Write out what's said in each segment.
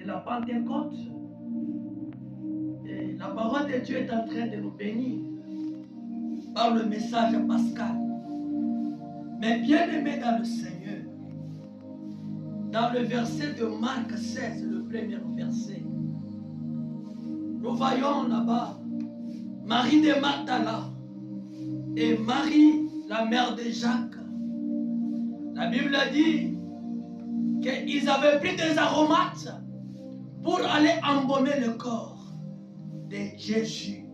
la Pentecôte. Et la parole de Dieu est en train de nous bénir par le message pascal. Mais bien aimé dans le Seigneur, dans le verset de Marc 16, le premier verset, nous voyons là-bas Marie de Magdala et Marie, la mère de Jacques. La Bible dit qu'ils avaient pris des aromates pour aller embaumer le corps de Jésus.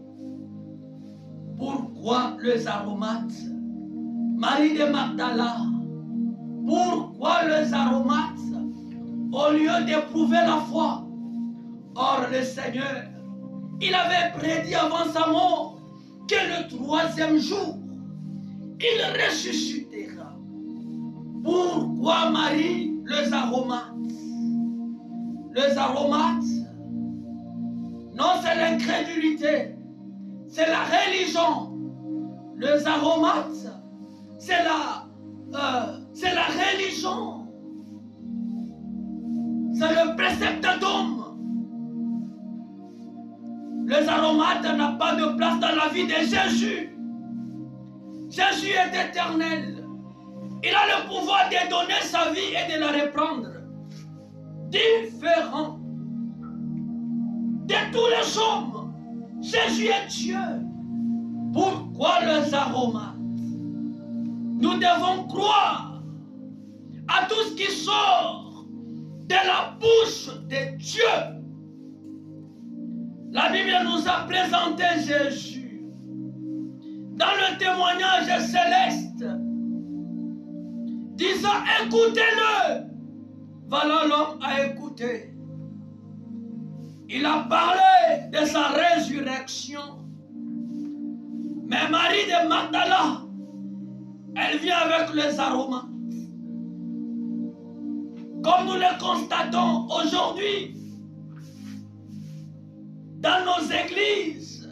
Pourquoi les aromates? Marie de Magdala, pourquoi les aromates? Au lieu d'éprouver la foi. Or le Seigneur, il avait prédit avant sa mort que le troisième jour, il ressuscitera. Pourquoi Marie, les aromates? Les aromates, non, c'est l'incrédulité, c'est la religion. Les aromates, c'est la religion. C'est le précepte d'homme. Les aromates n'ont pas de place dans la vie de Jésus. Jésus est éternel. Il a le pouvoir de donner sa vie et de la reprendre. Différent de tous les hommes. Jésus est Dieu. Pourquoi les aromates? Nous devons croire à tout ce qui sort de la bouche de Dieu. La Bible nous a présenté Jésus dans le témoignage céleste, disant écoutez-le. Voilà, l'homme a écouté. Il a parlé de sa résurrection. Mais Marie de Magdala, elle vient avec les aromates. Comme nous le constatons aujourd'hui dans nos églises,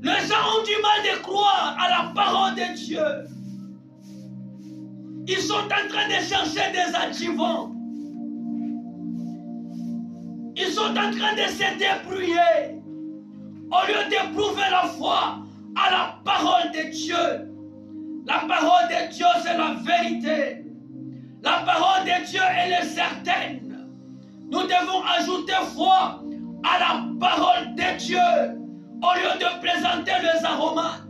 les gens ont du mal de croire à la parole de Dieu. Ils sont en train de chercher des adjuvants. Ils sont en train de se débrouiller au lieu d'éprouver la foi à la parole de Dieu. La parole de Dieu, c'est la vérité. La parole de Dieu, elle est certaine. Nous devons ajouter foi à la parole de Dieu au lieu de présenter les aromates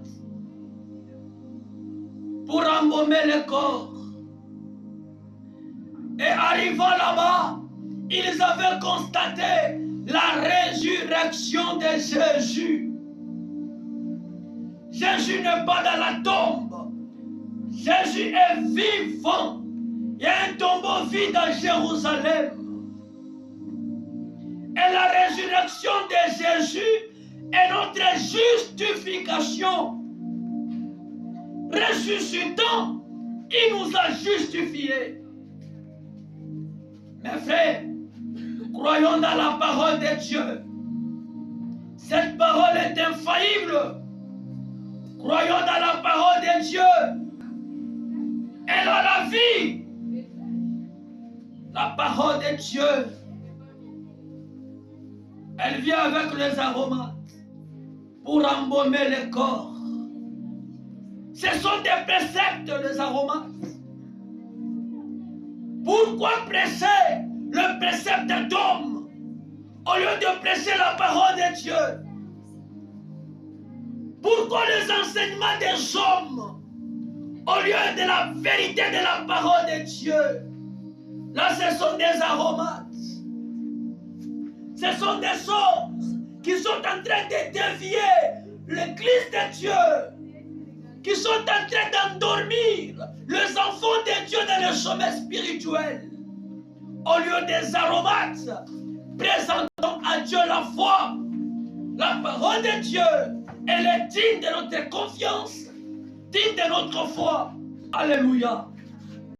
pour embaumer le corps. Et arrivant là-bas, ils avaient constaté la résurrection de Jésus. Jésus n'est pas dans la tombe. Jésus est vivant. Il y a un tombeau vide à Jérusalem. Et la résurrection de Jésus est notre justification. Ressuscitant, il nous a justifiés. Mes frères, nous croyons dans la parole de Dieu. Cette parole est infaillible. Croyons dans la parole de Dieu. Elle a la vie. La parole de Dieu, elle vient avec les aromates pour embaumer le corps. Ce sont des préceptes, les aromates. Pourquoi prêcher le précepte d'homme au lieu de prêcher la parole de Dieu? Pourquoi les enseignements des hommes au lieu de la vérité de la parole de Dieu? Là, ce sont des aromates. Ce sont des choses qui sont en train de dévier l'Église de Dieu, qui sont en train d'endormir les enfants de Dieu dans le sommeil spirituel. Au lieu des aromates, présentons à Dieu la foi. La parole de Dieu, elle est digne de notre confiance, digne de notre foi. Alléluia.